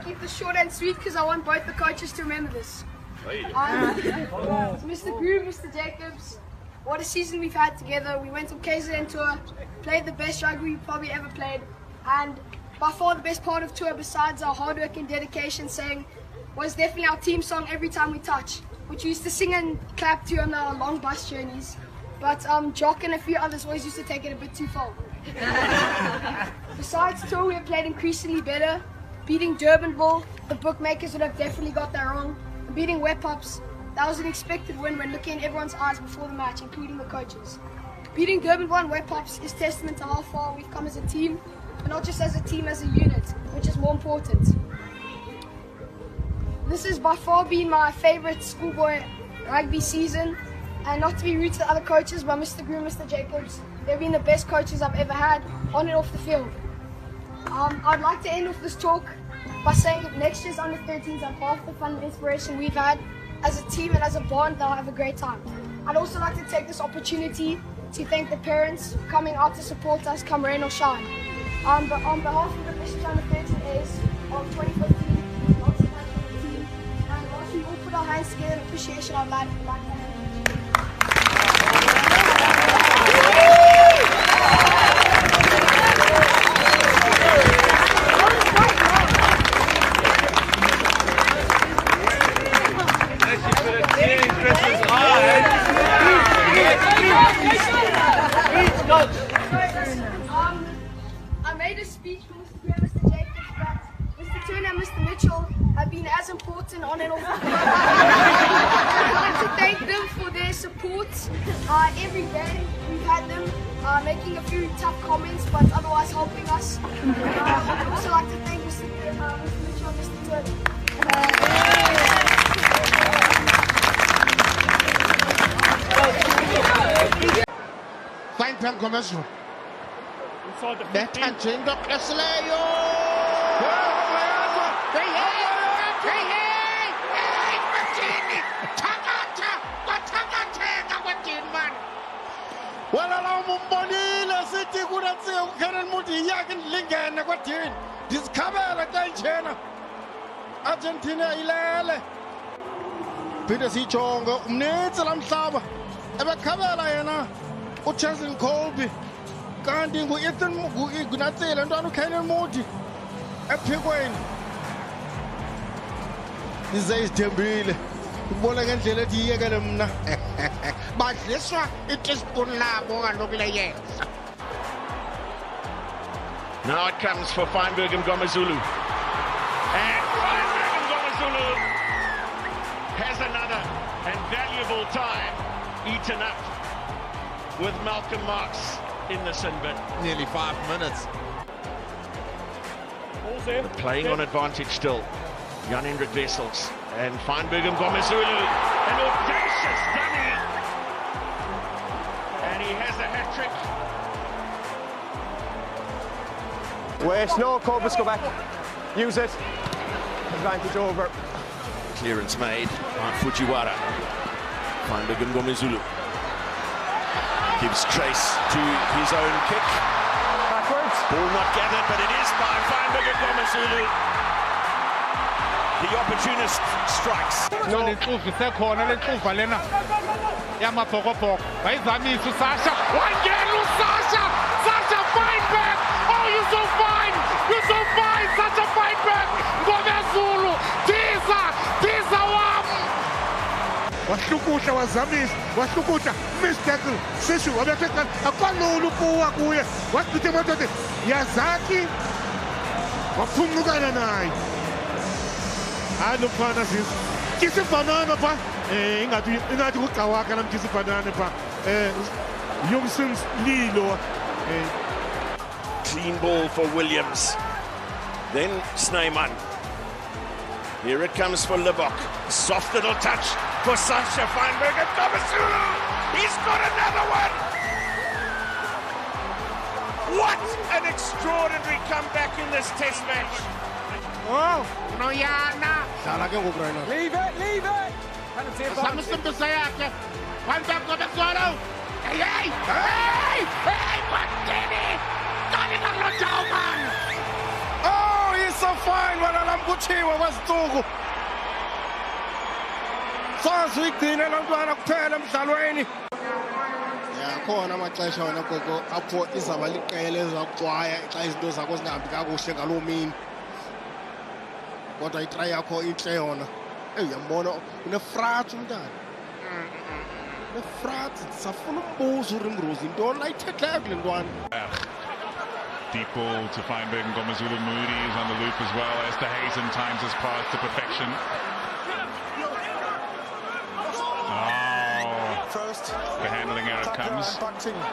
keep this short and sweet because I want both the coaches to remember this. Mr. Groom, Mr. Jacobs, what a season we've had together. We went on KZN tour, played the best rugby we've probably ever played, and by far the best part of tour, besides our hard work and dedication, was definitely our team song Every Time We Touch, which we used to sing and clap to on our long bus journeys. But Jock and a few others always used to take it a bit too far. Besides tour, we have played increasingly better. Beating Durbanville, the bookmakers would have definitely got that wrong. And beating Wet Pups, that was an expected win when looking in everyone's eyes before the match, including the coaches. Beating Durbanville and Wet Pups is testament to how far we've come as a team, but not just as a team, as a unit, which is more important. This has by far been my favourite schoolboy rugby season, and not to be rude to the other coaches, but Mr. Groom, Mr. Jacobs, they've been the best coaches I've ever had, on and off the field. I'd like to end off this talk by saying that next year's under-13s are half the fun and inspiration we've had as a team and as a bond. They'll have a great time. I'd also like to take this opportunity to thank the parents for coming out to support us come rain or shine. But on behalf of the best under-13s of 2015, lots of thanks for the team, and whilst we all put our hands together in appreciation, I'd like to thank you. I made a speech for Mr. Graham, Mr. Jacobs, but Mr. Turner and Mr. Mitchell have been as important on and off the field. I'd like to thank them for their support. Every game we've had them making a few tough comments, but otherwise helping us. I'd also like to thank Mr. Mitchell and Mr. Turner. Feinberg-Mngomezulu. Betha nje into eqesileyo. Wena la umbonile sithi kunatsiwe uKaren Muti yakhe lingene kwadini. Disikhabela kanjena. Argentina ilele. Phinde sijonge umnitsi lamhlaba. Ebekhabela yena uCheslin Colby. Kanti ngu-Ethan Gunatsile ntwana uKaren Muti ephikweni. Ize izithembile. Ubona ngendlela ethi iyekele mna. Badliswa iteaspoon labo ngalokule yenza. Now it comes for Feinberg-Mngomezulu. And Feinberg-Mngomezulu has another and valuable time eaten up with Malcolm Marx in the sin bin. Nearly 5 minutes. Playing on advantage still. Jan-Hendrik Wessels and Feinberg-Mngomezulu. An audacious dummy. And he has a hat-trick. Wait, no, Cobus, go back. Use it. Advantage over. Clearance made by Fujiwara. Feinberg-Mngomezulu gives trace to his own kick. Backwards. Ball not gathered, but it is by Feinberg-Mngomezulu. The opportunist strikes. No, isekhona le ntuva lena yamabhokobhoko. Bayizamisa uSacha. Wangena uSacha! Sacha Feinberg! Oh, you're so fine! You're so fine, Sacha Feinberg-Mngomezulu! Tiza wam! Wahlukusha wazamisa, wahlukusha, mistackle, sishu, wabetheka, akwalulu kuwa kuye. Wakuthi madoda, yazaki, waphungukana naye. Hayi lo mfana sisi. Kisi banana pa. Ingathi kugawaka namkisi banana pa. Youngsons Lilo. Clean ball for Williams. Then Snyman. Here it comes for Libok. Soft little touch for Sacha Feinberg-Mngomezulu. He's got another one. What an extraordinary comeback in this test match. Oh, no yana. Leave it, leave it. Penalty advantage. Samisimpisa yakhe. Feinberg-Mngomezulu. Hey, what did he? Oh, he's so fine. kuthiwa kwasitsuku sazi uyigcine loo ntwana kuphela emdlalweni. Khona amaxesha wena gogo apho izaba liqela ezakucwaya xa izinto zakho zingahambi kakuhle ngaloo mini, kodwa itry yakho intle yona. Uyambona unefratsi umntana, unefratsi. Safuna umbuzo uRimrose intoni la ithethayo kule ntwana. Deep ball to Feinberg-Mngomezulu. Moody is on the loop as well. Esther Hazen times his pass to perfection. First. The handling error comes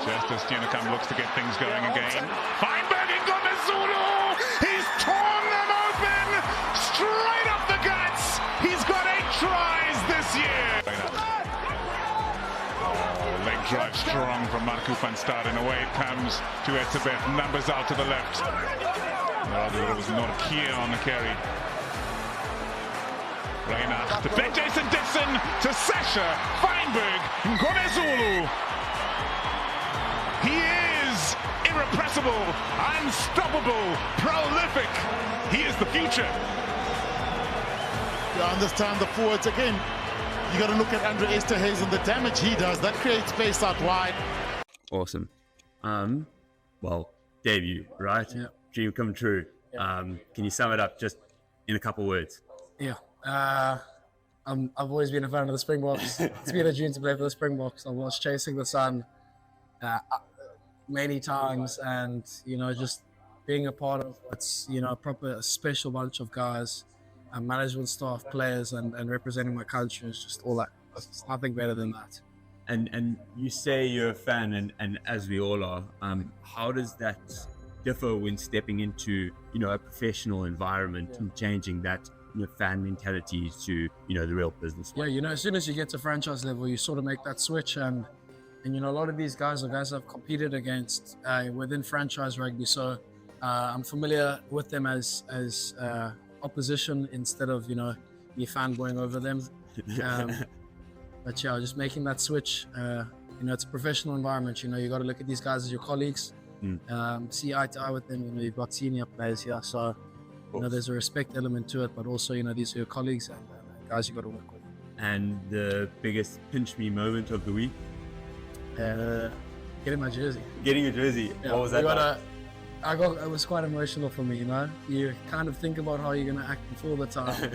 just as Giannakamp looks to get things going again. Feinberg-Mngomezulu! He's torn them open! Straight up the guts! He's got 8 tries this year! Oh, leg drive strong from Marco van Stad, and away it comes to Etzebeth. Numbers out to the left. Rather, it was not Kia on the carry. Reinach to Ben Jason Dixon to Sacha Feinberg-Mngomezulu. He is irrepressible, unstoppable, prolific. He is the future. You understand the forwards again. You got to look at Andre Esterhuizen, the damage he does. That creates space out wide. Awesome. Well, debut, right? Yeah. Dream come true. Yeah. Can you sum it up just in a couple words? Yeah. I've always been a fan of the Springboks. It's been a dream to play for the Springboks. I was chasing the sun many times, and just being a part of what's a proper special bunch of guys, management staff, players, and representing my country is just all that. There's nothing better than that. And you say you're a fan, and as we all are, how does that differ when stepping into a professional environment and changing that fan mentality to the real business way? Yeah, as soon as you get to franchise level, you sort of make that switch, and a lot of these guys are guys I've competed against within franchise rugby, so I'm familiar with them as opposition instead of me fanboying over them. But yeah, just making that switch. It's a professional environment. You got to look at these guys as your colleagues, see eye to eye with them. You've got senior players here, so there's a respect element to it, but also these are your colleagues and guys you got to work with. And the biggest pinch me moment of the week? Getting my jersey. Getting a jersey. Yeah, what was that like? It was quite emotional for me. You kind of think about how you're gonna act before the time,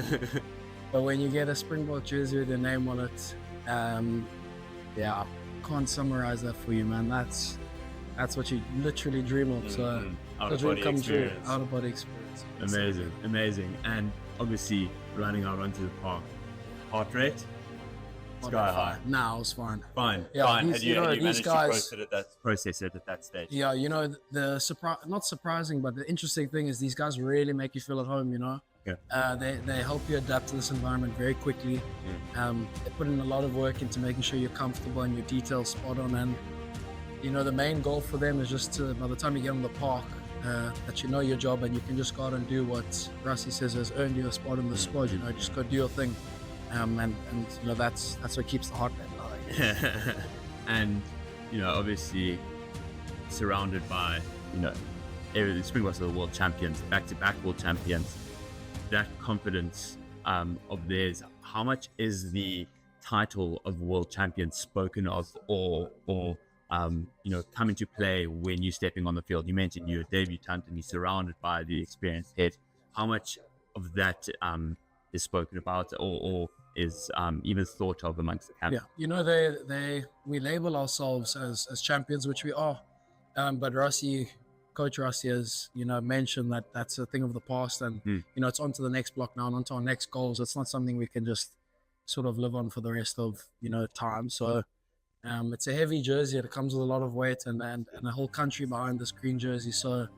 but when you get a Springbok jersey with your name on it, I can't summarize that for you, man. That's what you literally dream of. So the dream come true. Out of body experience. Amazing. And obviously running out onto the park, heart rate sky high. Nah, it was fine. Fine. Had you managed to process it at that stage? Yeah, the not surprising, but the interesting thing is these guys really make you feel at home. Yeah. They help you adapt to this environment very quickly. They put in a lot of work into making sure you're comfortable and your details spot on. And the main goal for them is just to, by the time you get on the park, that you know your job and you can just go out and do what Rassie says has earned you a spot in the squad. Just go do your thing. And that's what keeps the heart rate going. And obviously surrounded by the Springboks are the world champions, back-to-back world champions. That confidence of theirs, how much is the title of world champion spoken of or come into play when you're stepping on the field? You mentioned you're a debutant and you're surrounded by the experienced head. How much of that is spoken about or is even thought of amongst the camp? Yeah, we label ourselves as champions, which we are, but Coach Rassie has mentioned that that's a thing of the past, and it's on to the next block now and on to our next goals. It's not something we can just sort of live on for the rest of time. So it's a heavy jersey. It comes with a lot of weight and a whole country behind this green jersey. So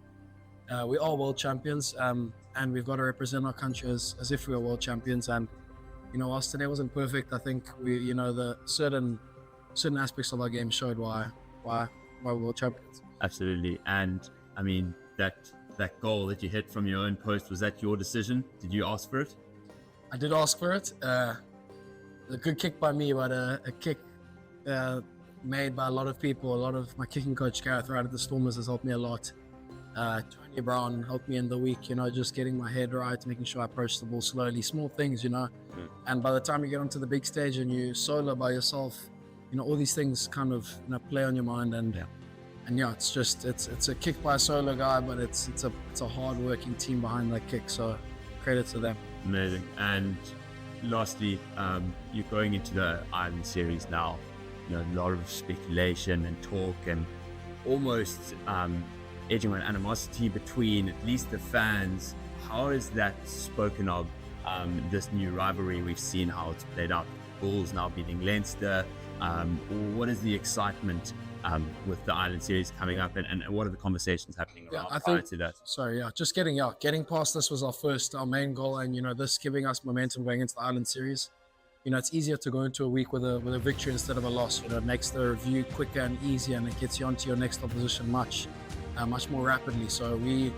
we are world champions, and we've got to represent our country as if we are world champions. And whilst today wasn't perfect, I think we the certain aspects of our game showed why we're world champions. Absolutely. And I mean that goal that you hit from your own post, was that your decision? Did you ask for it? I did ask for it. A good kick by me, but a kick made by a lot of people. A lot of my kicking coach Gareth right at the Stormers has helped me a lot. Tony Brown helped me in the week, just getting my head right, making sure I approach the ball slowly, small things, And by the time you get onto the big stage and you solo by yourself, all these things kind of play on your mind, and it's a kick by a solo guy, but it's a hard working team behind that kick. So credit to them. Amazing. And lastly, you're going into the Ireland series now. A lot of speculation and talk, and almost edging on animosity between at least the fans. How is that spoken of? This new rivalry, we've seen how it's played out. Bulls now beating Leinster. What is the excitement with the Ireland series coming up, and what are the conversations happening around prior to that? Sorry, just getting past this was our main goal, and this giving us momentum going into the Ireland series. It's easier to go into a week with a victory instead of a loss. It makes the review quicker and easier, and it gets you onto your next opposition much more rapidly. So we,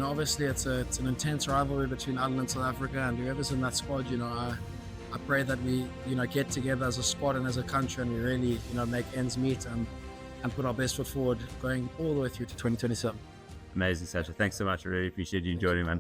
obviously it's an intense rivalry between Ireland and South Africa, and whoever's in that squad, I pray that we, get together as a squad and as a country, and we really, make ends meet and put our best foot forward going all the way through to 2027. Amazing, Sacha. Thanks so much. I really appreciate you joining, man.